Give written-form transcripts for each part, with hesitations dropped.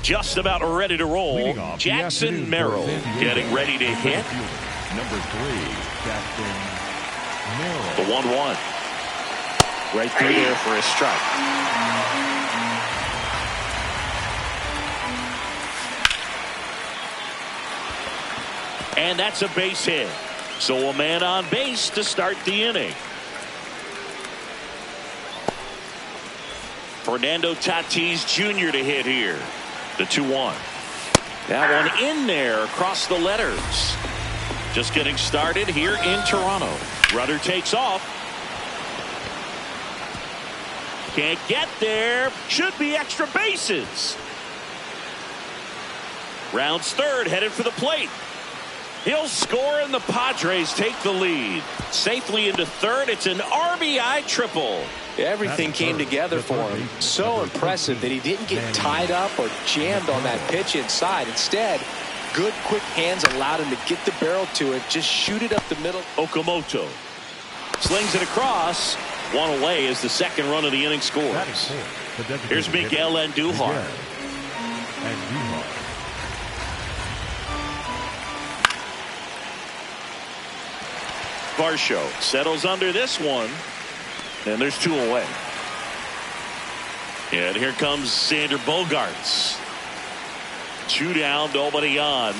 just about ready to roll. Jackson Merrill getting ready to hit. Number 3, Jackson Merrill. The 1-1. Right through there for a strike. And that's a base hit. So a man on base to start the inning. Fernando Tatis Jr. to hit here. The 2-1. That one in there across the letters. Just getting started here in Toronto. Runner takes off. Can't get there. Should be extra bases. Rounds third, headed for the plate. He'll score and the Padres take the lead. Safely into third. It's an RBI triple. Everything came together for him. So impressive that he didn't get tied up or jammed on that pitch inside. Instead, good quick hands allowed him to get the barrel to it, just shoot it up the middle. Okamoto slings it across. One away as the second run of the inning scores. Here's Miguel Andujar. Varsho settles under this one. And there's 2 away. And here comes Sander Bogarts. 2 down, nobody on.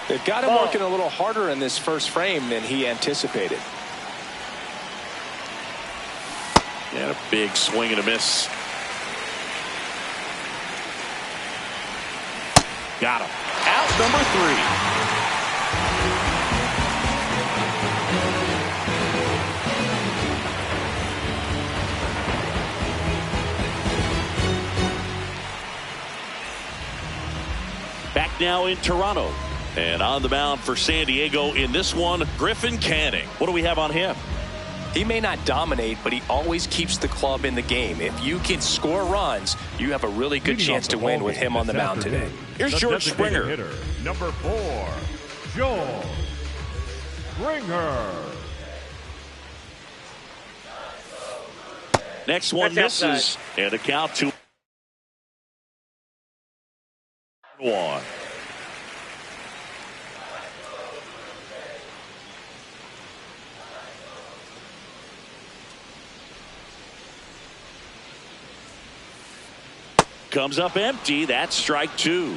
They've got him working a little harder in this first frame than he anticipated. And a big swing and a miss. Got him. Out number 3. Back now in Toronto. And on the mound for San Diego in this one, Griffin Canning. What do we have on him? He may not dominate, but he always keeps the club in the game. If you can score runs, you have a really good chance to win with him on the mound today. Here's George Springer. Hitter, number 4, George Springer. Next one misses. And a count 2-1. Comes up empty. That's strike 2.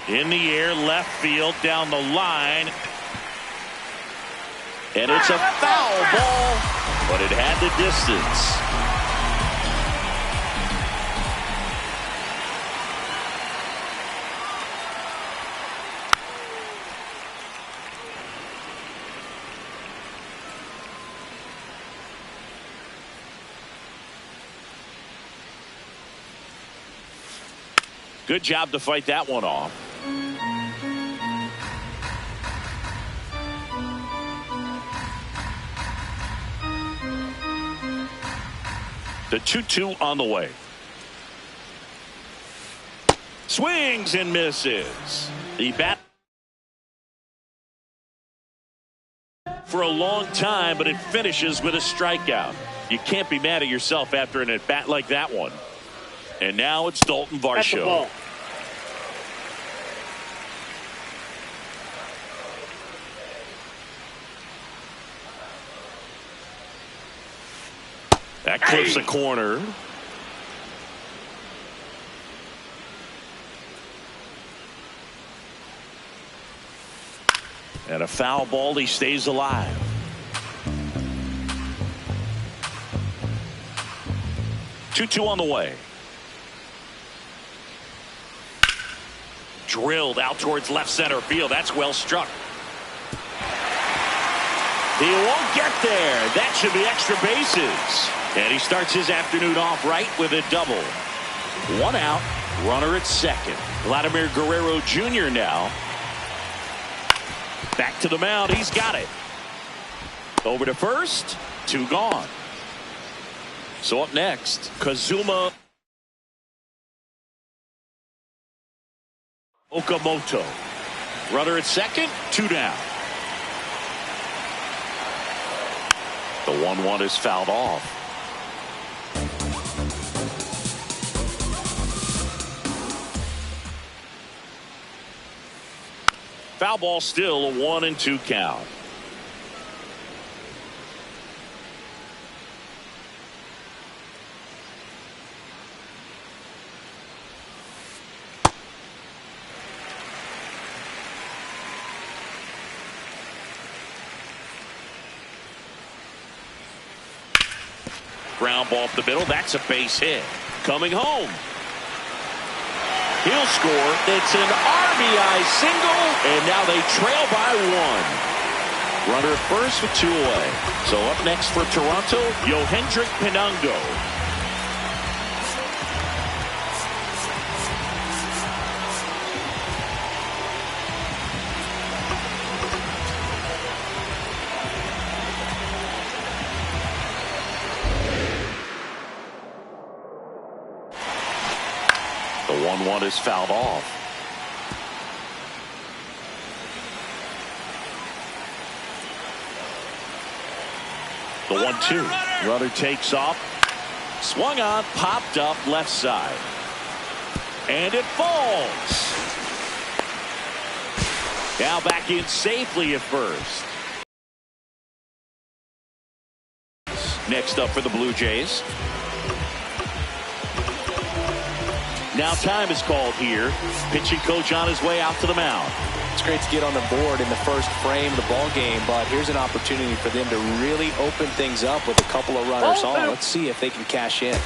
In the air, left field, down the line. And it's a foul ball, but it had the distance. Good job to fight that one off. The 2-2 on the way. Swings and misses. The bat for a long time, but it finishes with a strikeout. You can't be mad at yourself after an at-bat like that one. And now it's Dalton Varsho. That clips a corner. And a foul ball. He stays alive. Two on the way. Drilled out towards left center field. That's well struck. He won't get there. That should be extra bases. And he starts his afternoon off right with a double. 1 out. Runner at second. Vladimir Guerrero Jr. now. Back to the mound. He's got it. Over to first. 2 gone. So up next, Kazuma Okamoto. Runner at second. 2 down. The 1-1 is fouled off. Foul ball, still a 1-2 count. Ground ball up the middle. That's a base hit. Coming home. He'll score. It's an RBI single, and now they trail by 1. Runner at first with 2 away. So up next for Toronto, Yohendrick Pinango. The 1-1 is fouled off. The 1-2. Runner takes off. Swung on, popped up left side. And it falls. Now back in safely at first. Next up for the Blue Jays. Now time is called here. Pitching coach on his way out to the mound. It's great to get on the board in the first frame of the ball game, but here's an opportunity for them to really open things up with a couple of runners on. Let's see if they can cash in.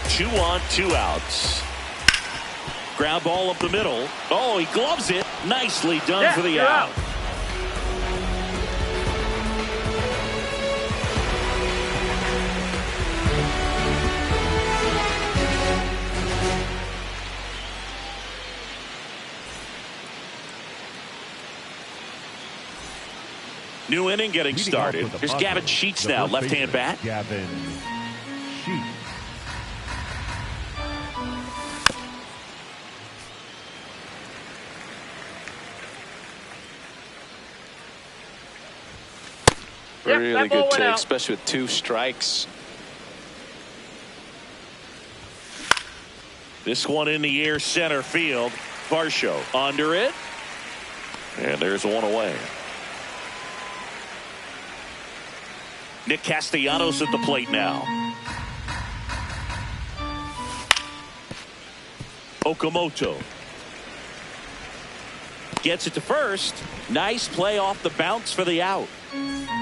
2 on, 2 outs. Ground ball up the middle. Oh, he gloves it. Nicely done for the out. New inning getting started. Here's Gavin Sheets now, left-hand bat. Gavin Sheets. Really good take, especially with 2 strikes. This one in the air, center field. Varsho under it. And there's 1 away. Nick Castellanos at the plate now. Okamoto gets it to first. Nice play off the bounce for the out.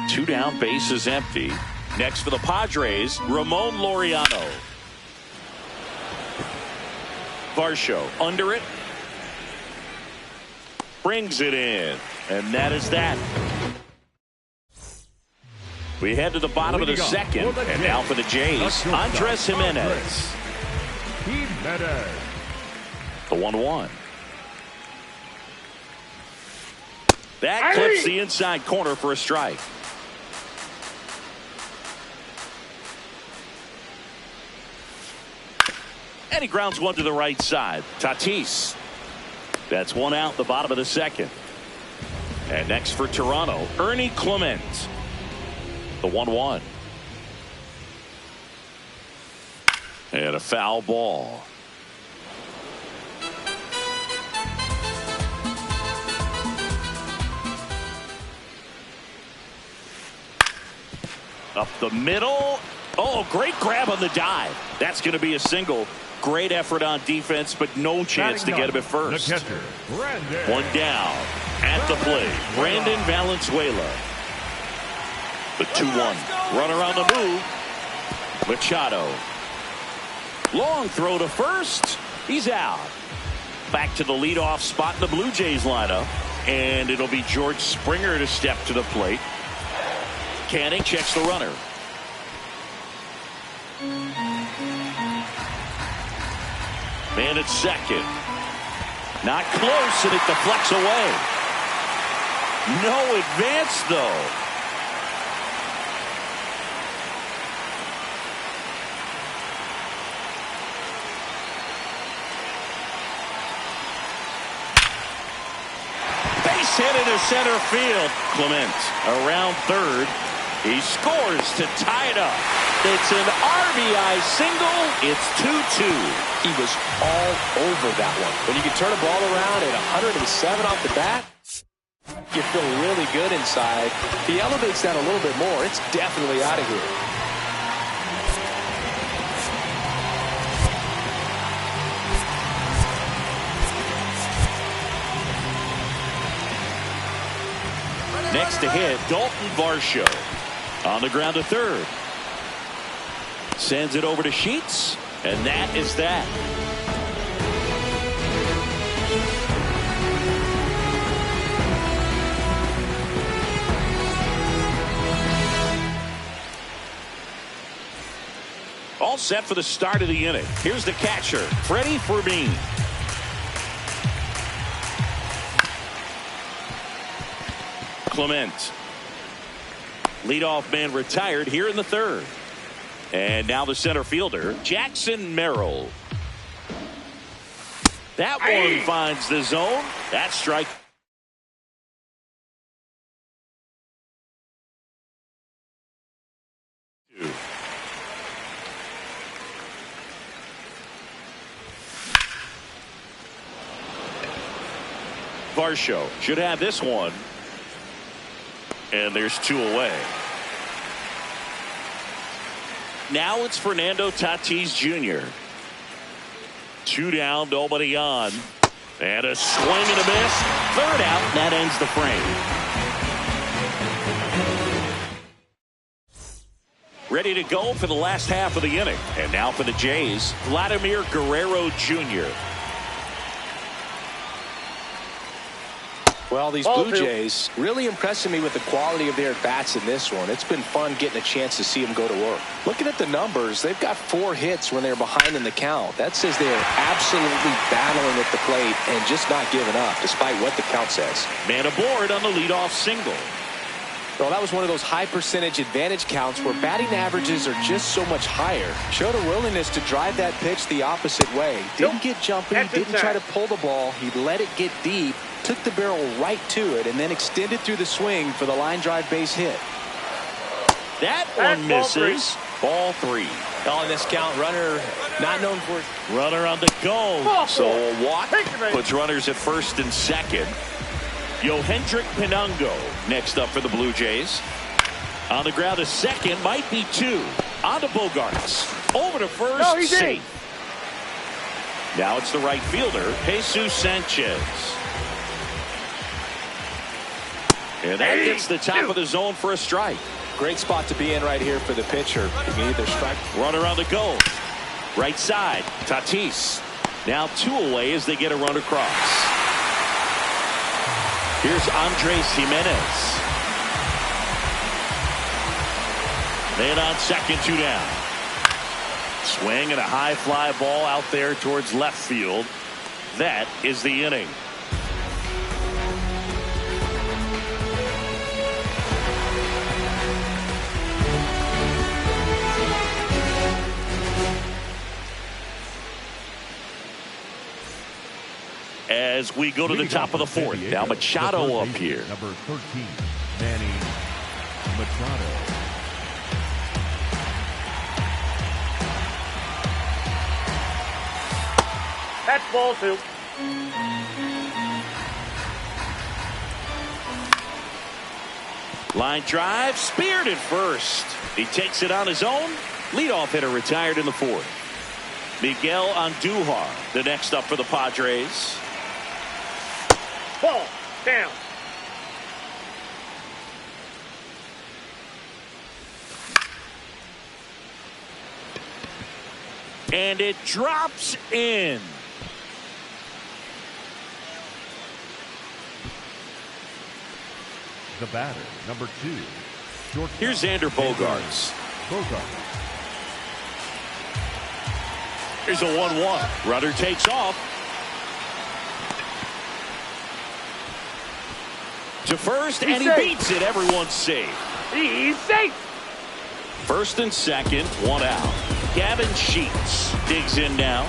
2 down, bases empty. Next for the Padres, Ramon Laureano. Varsho under it. Brings it in. And that is that. We head to the bottom of the second, and now for the Jays, Andres Jimenez. The 1-1. That clips the inside corner for a strike. And he grounds 1 to the right side. Tatis. That's 1 out, the bottom of the second. And next for Toronto, Ernie Clement. The 1-1. And a foul ball. Up the middle. Oh, great grab on the dive. That's going to be a single. Great effort on defense, but no chance to get him at first. 1 down at the plate. Brandon Valenzuela. The 2-1. Runner on the move. Machado. Long throw to first. He's out. Back to the leadoff spot in the Blue Jays lineup. And it'll be George Springer to step to the plate. Canning checks the runner. Man at second. Not close, and it deflects away. No advance, though. Base hit into center field. Clement around third. He scores to tie it up. It's an RBI single. It's 2-2. He was all over that one. When you can turn a ball around at 107 off the bat, you feel really good inside. If he elevates that a little bit more, it's definitely out of here. Next to hit, Dalton Varsho. On the ground to third. Sends it over to Sheets, and that is that. All set for the start of the inning. Here's the catcher, Freddie Fermin. Clement. Leadoff man retired here in the third. And now the center fielder, Jackson Merrill. That one finds the zone. That's strike. Two. Varsho should have this one. And there's two away. Now it's Fernando Tatis Jr. Two down, nobody on. And a swing and a miss. Third out, that ends the frame. Ready to go for the last half of the inning. And now for the Jays, Vladimir Guerrero Jr. Well, these Blue Jays really impressing me with the quality of their at-bats in this one. It's been fun getting a chance to see them go to work. Looking at the numbers, they've got 4 hits when they're behind in the count. That says they're absolutely battling at the plate and just not giving up, despite what the count says. Man aboard on the leadoff single. Well, that was one of those high percentage advantage counts where batting averages are just so much higher. Showed a willingness to drive that pitch the opposite way. Didn't get jumpy, didn't try to pull the ball. He let it get deep, took the barrel right to it, and then extended through the swing for the line drive base hit. That one misses. Ball 3. On this count, runner not known for it. Runner on the go. So a walk puts runners at first and second. Yohendrick Pinungo next up for the Blue Jays. On the ground to second, might be 2. On to Bogarts. Over to first, safe. Now it's the right fielder, Jesus Sanchez. And that gets the top of the zone for a strike. Great spot to be in right here for the pitcher. You can either strike. Runner on the go. Right side, Tatis. Now 2 away as they get a run across. Here's Andres Jimenez. Then on second, 2 down. Swing and a high fly ball out there towards left field. That is the inning. As we go to the top of the 4th. Now Machado up here. Number 13, Manny Machado. That's ball 2. Line drive, speared at first. He takes it on his own. Leadoff hitter retired in the 4th. Miguel Andujar, the next up for the Padres. Ball down. And it drops in. The batter, number 2. Here's Xander Bogaerts. Here's a 1-1. Runner takes off. To first, and he beats it. Everyone's safe. He's safe. First and second, 1 out. Gavin Sheets digs in now.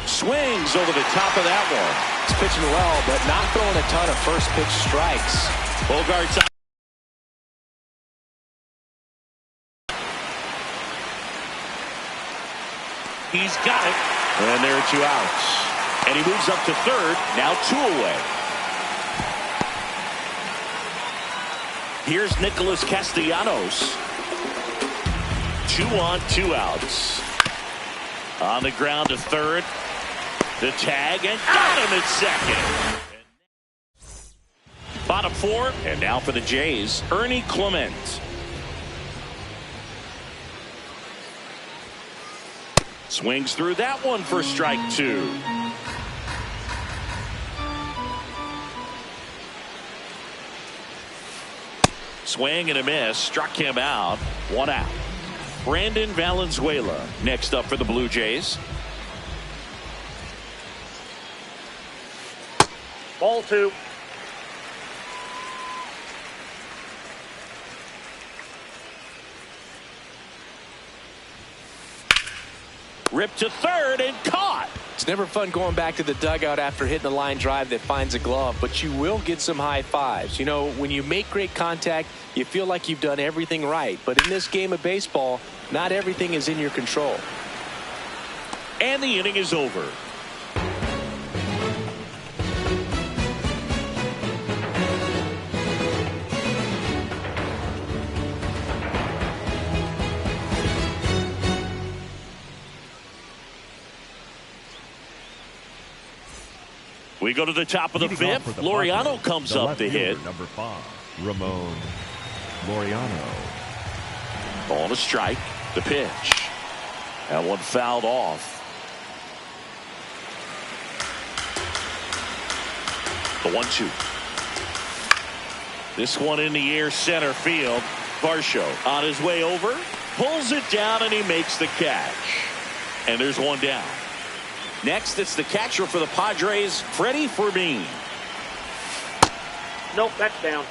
Swings over the top of that one. He's pitching well, but not throwing a ton of first pitch strikes. Bogaerts He's got it. And there are 2 outs. And he moves up to third. Now 2 away. Here's Nicholas Castellanos. 2 on, 2 outs. On the ground to third. The tag, and got him at second. Bottom 4, and now for the Jays, Ernie Clement. Swings through that one for strike 2. Swing and a miss, struck him out. 1 out. Brandon Valenzuela next up for the Blue Jays. Ball 2. Ripped to third and caught. It's never fun going back to the dugout after hitting a line drive that finds a glove, but you will get some high fives. You know, when you make great contact, you feel like you've done everything right. But in this game of baseball, not everything is in your control. And the inning is over. We go to the top of the 5th. Laureano comes up to hit. Number 5, Ramon Laureano. Ball to strike. The pitch. That one fouled off. The 1-2. This one in the air, center field. Varsho on his way over. Pulls it down and he makes the catch. And there's 1 down. Next, it's the catcher for the Padres, Freddie Fermin. Nope, that's down.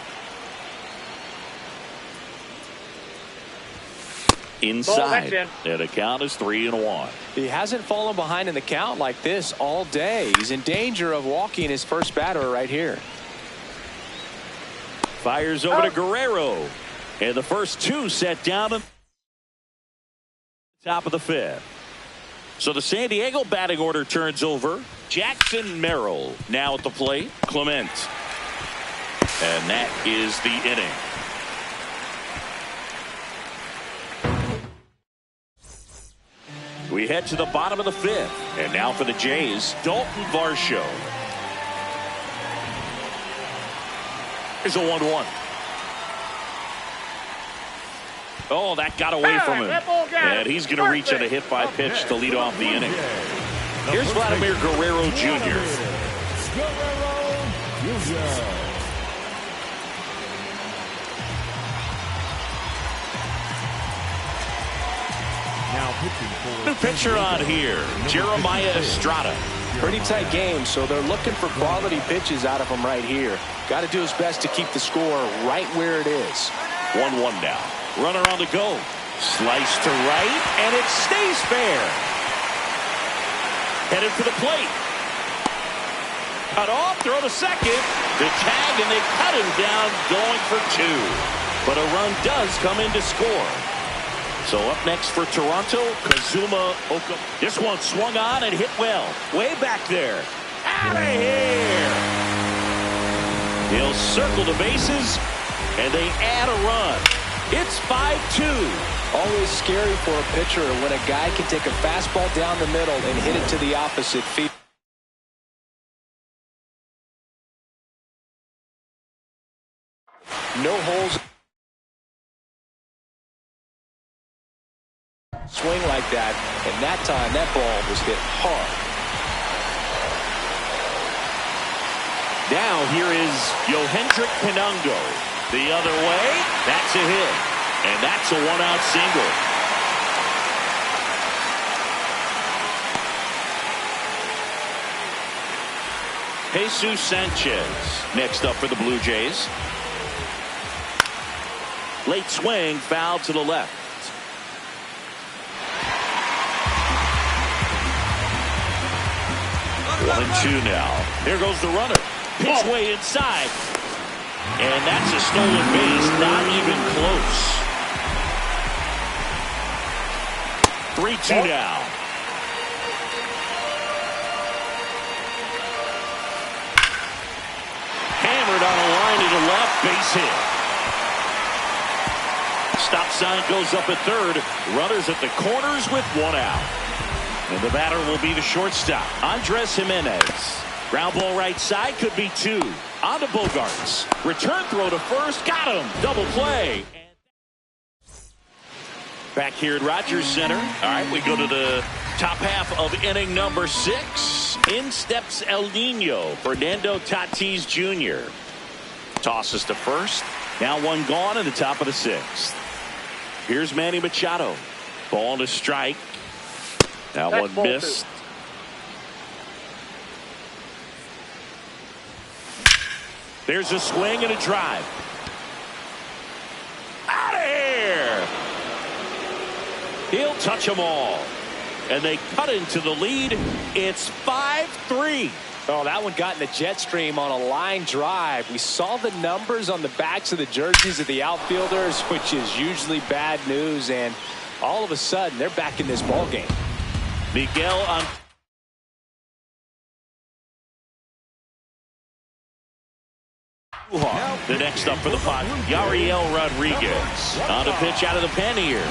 Inside. And the count is 3-1. He hasn't fallen behind in the count like this all day. He's in danger of walking his first batter right here. Fires over to Guerrero. And the first 2 set down at the top of the 5th. So the San Diego batting order turns over. Jackson Merrill now at the plate. Clement. And that is the inning. We head to the bottom of the 5th. And now for the Jays, Dalton Varsho. Here's a 1-1. Oh, that got away from him. And he's going to reach on a hit by pitch to lead off the inning. Here's Vladimir Guerrero Jr. Now pitching for New pitcher on here, Jeremiah Estrada. Pretty tight game, so they're looking for quality pitches out of him right here. Got to do his best to keep the score right where it is. 1-1 now. Runner on the go. Slice to right, and it stays fair. Headed for the plate. Cut off, throw to second. The tag, and they cut him down, going for 2. But a run does come in to score. So up next for Toronto, Kazuma Oka. This one swung on and hit well. Way back there. Out of here. He'll circle the bases, and they add a run. It's 5-2. Always scary for a pitcher when a guy can take a fastball down the middle and hit it to the opposite field. No holes. Swing like that, and that time that ball was hit hard. Now here is Yohendrick Pinungo. The other way, that's a hit. And that's a 1-out single. Jesus Sanchez next up for the Blue Jays. Late swing, foul to the left. 1-2 now. Here goes the runner. Pitch way inside. And that's a stolen base, not even close. 3-2 now. Delivered on a line to the left. Base hit. Stop sign goes up at third. Runners at the corners with one out. And the batter will be the shortstop, Andres Jimenez. Ground ball right side, could be two. On to Bogarts. Return throw to first. Got him. Double play. Back here at Rogers Center. All right, we go to the top half of inning number 6. In steps El Nino, Fernando Tatis Jr. Tosses to first. Now one gone in the top of the 6th. Here's Manny Machado. Ball to strike. That one missed. There's a swing and a drive. Out of here. He'll touch them all. And they cut into the lead. It's 5-3. Oh, that one got in the jet stream on a line drive. We saw the numbers on the backs of the jerseys of the outfielders, which is usually bad news. And all of a sudden, they're back in this ball game. Miguel on. The next up for the pot, Yariel Rodriguez on a pitch out of the pen here.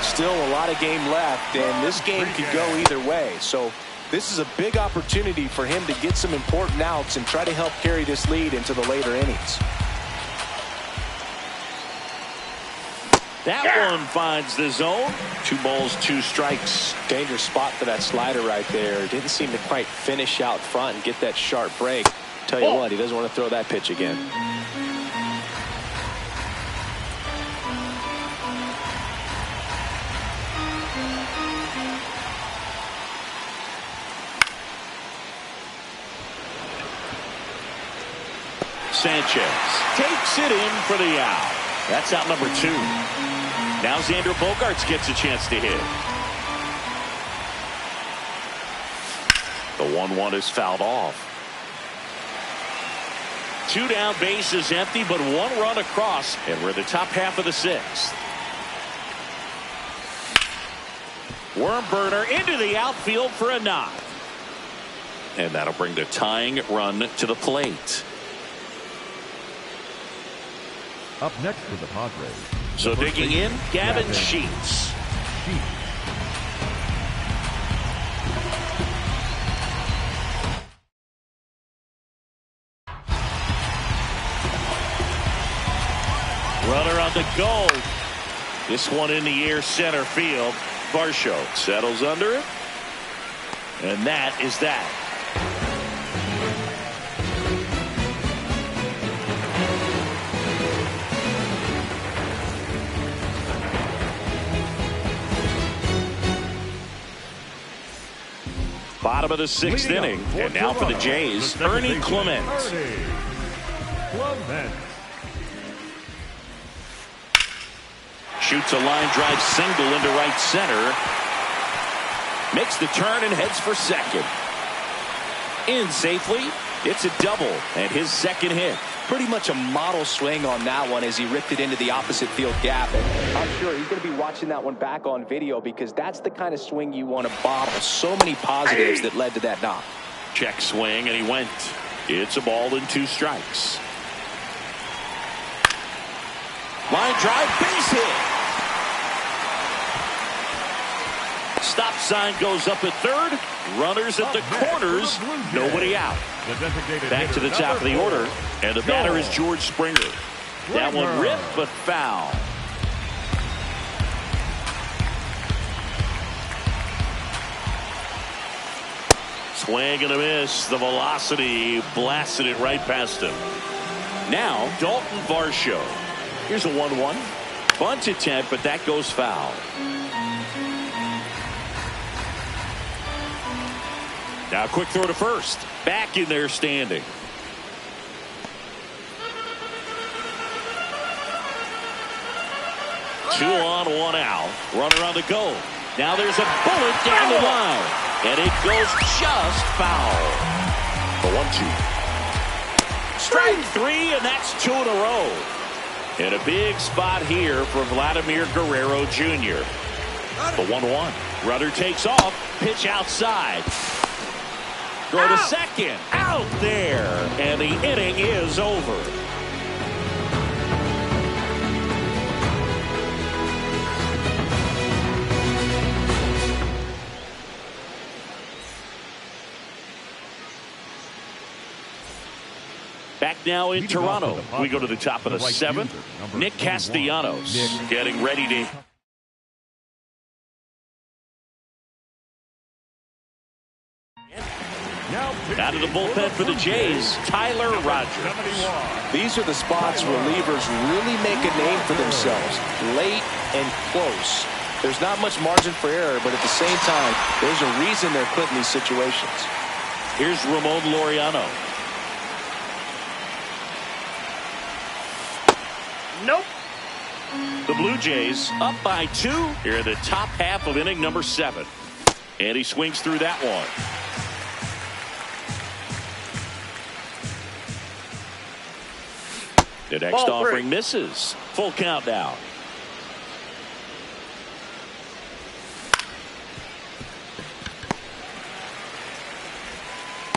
Still a lot of game left, and this game could go either way. So this is a big opportunity for him to get some important outs and try to help carry this lead into the later innings. That one finds the zone. 2 balls, 2 strikes. Dangerous spot for that slider right there. Didn't seem to quite finish out front and get that sharp break. Tell you what, he doesn't want to throw that pitch again. Sanchez takes it in for the out. That's out number 2. Now Xander Bogaerts gets a chance to hit. The 1-1 is fouled off. 2 down, bases empty, but 1 run across, and we're in the top half of the 6th. Worm burner into the outfield for a knock. And that'll bring the tying run to the plate. Up next for the Padres. So digging in, Gavin Sheets. Runner on the go. This one in the air, center field. Varsho settles under it. And that is that. Bottom of the 6th inning. And now for the Jays, Ernie Clement. Shoots a line drive single into right center. Makes the turn and heads for second. In safely. It's a double and his second hit. Pretty much a model swing on that one as he ripped it into the opposite field gap. And I'm sure he's going to be watching that one back on video because that's the kind of swing you want to bottle. So many positives that led to that knock. Check swing and he went. It's a ball and 2 strikes. Line drive, base hit. Stop sign goes up at third. Runners at the corners. Nobody out. Back to the top of the order. And the batter is George Springer. That one ripped but foul. Swing and a miss. The velocity blasted it right past him. Now Dalton Varsho. Here's a 1-1. Bunt attempt, but that goes foul. Now quick throw to first. Back in there standing. Two on, 1 out. Runner on the go. Now there's a bullet down the line. And it goes just foul. The 1-2. Strike 3, and that's 2 in a row. And a big spot here for Vladimir Guerrero Jr. The 1-1. Runner takes off. Pitch outside. Throw to second. Out there. And the inning is over. Back now in Toronto. We go to the top of the seventh. Nick Castellanos getting ready to... Out of the bullpen for the Jays, Tyler Rogers. These are the spots relievers really make a name for themselves. Late and close. There's not much margin for error, but at the same time, there's a reason they're put in these situations. Here's Ramon Laureano. Nope. The Blue Jays up by 2 here in the top half of inning number 7. And he swings through that one. The next offering misses. Full count now.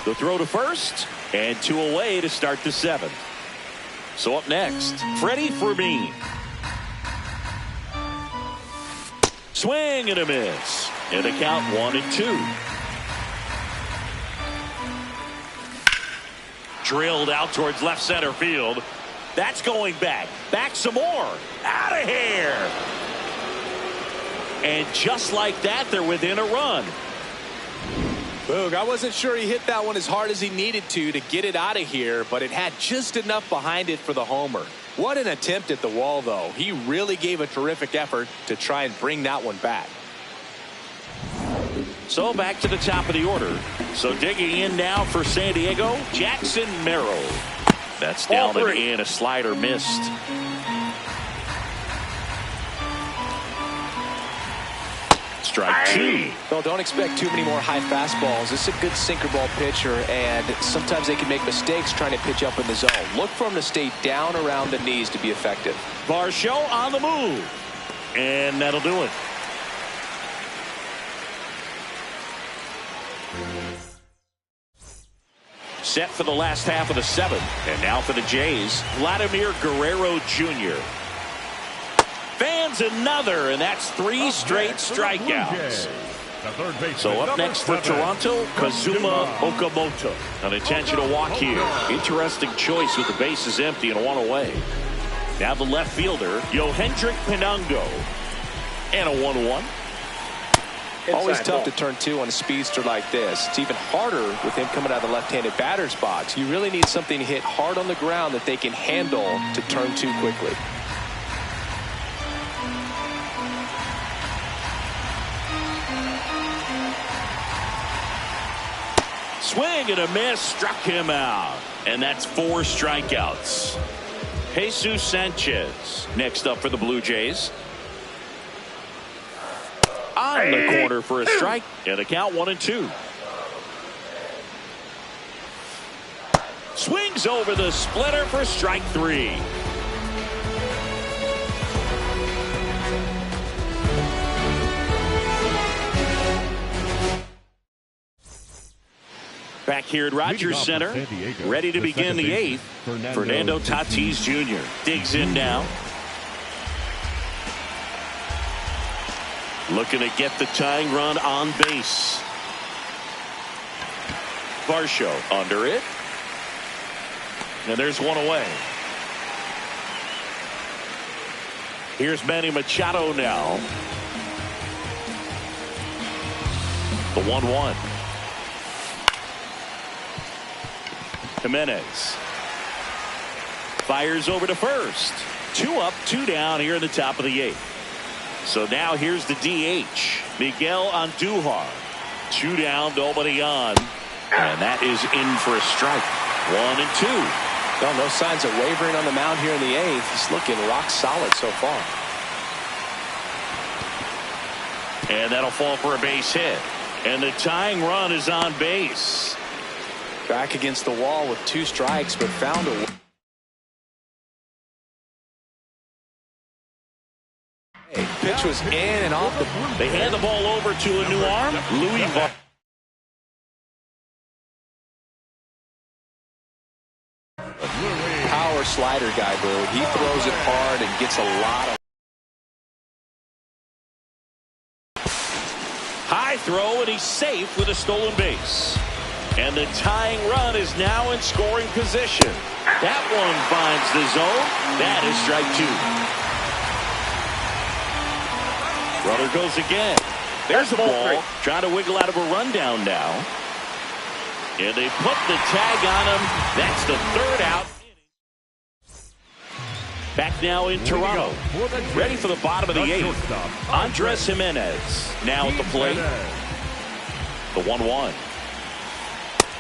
The throw to first, and 2 away to start the 7th. So up next, Freddie Fermin. Swing and a miss. And the count 1-2. Drilled out towards left center field. That's going back. Back some more. Out of here. And just like that, they're within a run. Boog, I wasn't sure he hit that one as hard as he needed to get it out of here, but it had just enough behind it for the homer. What an attempt at the wall, though. He really gave a terrific effort to try and bring that one back. So back to the top of the order. So digging in now for San Diego, Jackson Merrill. That's down and in. A slider missed. Strike 2. Well, don't expect too many more high fastballs. This is a good sinker ball pitcher, and sometimes they can make mistakes trying to pitch up in the zone. Look for him to stay down around the knees to be effective. Varsho on the move. And that'll do it. Set for the last half of the 7th. And now for the Jays, Vladimir Guerrero Jr. Fans another, and that's 3 straight strikeouts. So up next for Toronto, Kazuma Okamoto. An intentional walk here. Interesting choice with the bases empty and 1 away. Now the left fielder, Yohendrick Pinango. And a 1-1. Always tough to turn 2 on a speedster like this. It's even harder with him coming out of the left-handed batter's box. You really need something to hit hard on the ground that they can handle to turn 2 quickly. Swing and a miss, struck him out. And that's 4 strikeouts. Jesus Sanchez next up for the Blue Jays. On the corner for a strike. And the count 1-2. Swings over the splitter for strike 3. Back here at Rogers Center, ready to begin the 8th. Fernando Tatis Jr. digs in now. Looking to get the tying run on base. Varsho under it. And there's 1 away. Here's Manny Machado now. The 1-1. Jimenez fires over to first. 2 up, 2 down here in the top of the 8th. So now here's the DH, Miguel Andujar. 2 down, nobody on. And that is in for a strike. 1-2. Well, no signs of wavering on the mound here in the 8th. He's looking rock solid so far. And that'll fall for a base hit. And the tying run is on base. Back against the wall with 2 strikes, but found a... Pitch was in and off the... They hand the ball over to a new arm, Louis slider guy, Boo. He throws it hard and gets a lot of high throw, and he's safe with a stolen base. And the tying run is now in scoring position. That one finds the zone. That is strike 2. Runner goes again. There's the ball. Trying to wiggle out of a rundown now. And they put the tag on him. That's the third out. Back now in Toronto. Ready for the bottom of the 8th. Andres Jimenez now at the plate. The 1-1.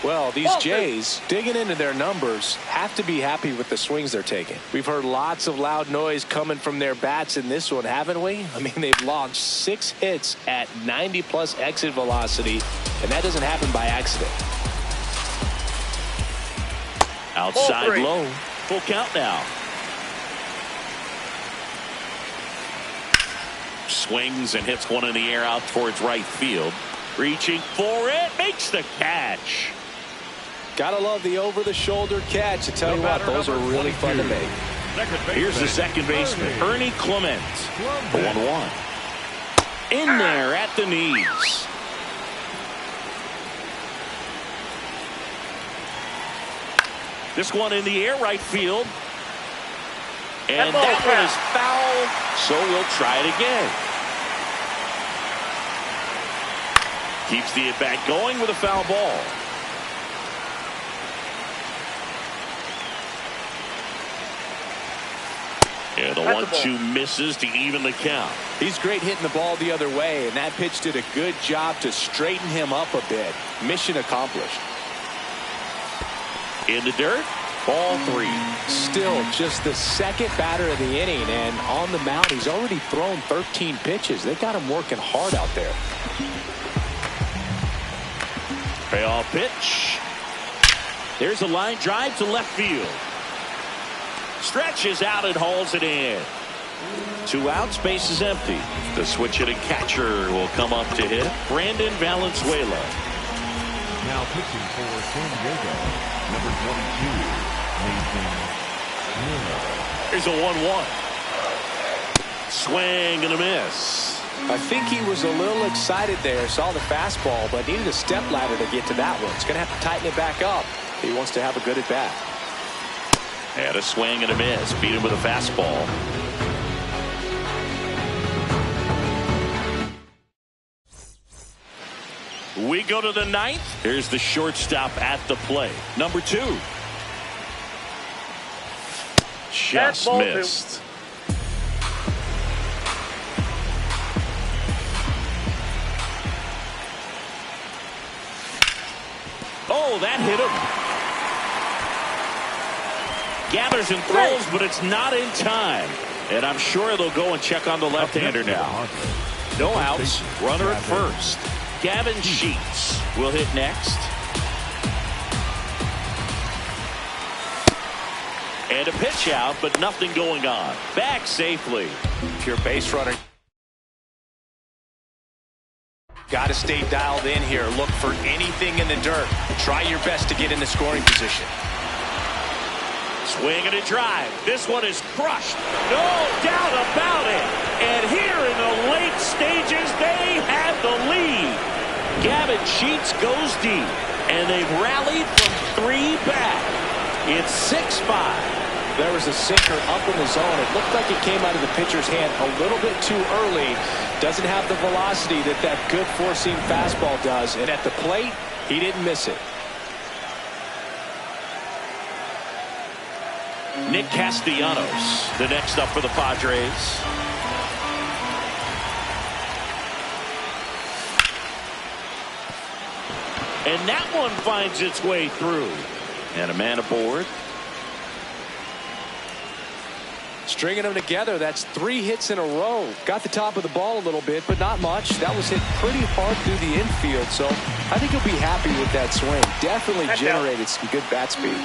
Well, these Jays, digging into their numbers, have to be happy with the swings they're taking. We've heard lots of loud noise coming from their bats in this one, haven't we? I mean, they've launched 6 hits at 90+ exit velocity, and that doesn't happen by accident. Outside low. Full count now. Swings and hits one in the air out towards right field. Reaching for it. Makes the catch. Gotta love the over-the-shoulder catch. I tell you what, those are really fun to make. Here's the second baseman, Ernie Clement. The 1-1. In there at the knees. This one in the air right field. And that one is foul, so we'll try it again. Keeps the at-bat going with a foul ball. Yeah, the 1-2 misses to even the count. He's great hitting the ball the other way, and that pitch did a good job to straighten him up a bit. Mission accomplished. In the dirt, ball 3. Still just the second batter of the inning, and on the mound, he's already thrown 13 pitches. They got him working hard out there. Payoff pitch. There's a line drive to left field. Stretches out and hauls it in. 2 outs, base is empty. The switch hitting catcher will come up to hit. Brandon Valenzuela. Now pitching for San Diego, number 22, Nathan Miller. Here's a 1-1. Swing and a miss. I think he was a little excited there, saw the fastball, but needed a step ladder to get to that one. He's going to have to tighten it back up if he wants to have a good at bat. And a swing and a miss. Beat him with a fastball. We go to the 9th. Here's the shortstop at the plate. Number 2. Just missed. Oh, that hit him. Gathers and throws, but it's not in time. And I'm sure they'll go and check on the left-hander now. No outs. Runner at first. Gavin Sheets will hit next. And a pitch out, but nothing going on. Back safely. If you're a base runner, got to stay dialed in here. Look for anything in the dirt. Try your best to get in the scoring position. Swing and a drive. This one is crushed. No doubt about it. And here in the late stages, they have the lead. Gavin Sheets goes deep. And they've rallied from 3 back. It's 6-5. There was a sinker up in the zone. It looked like it came out of the pitcher's hand a little bit too early. Doesn't have the velocity that good four-seam fastball does. And at the plate, he didn't miss it. Nick Castellanos, the next up for the Padres. And that one finds its way through. And a man aboard. Stringing them together, that's 3 hits in a row. Got the top of the ball a little bit, but not much. That was hit pretty hard through the infield, so I think he'll be happy with that swing. Definitely generated some good bat speed.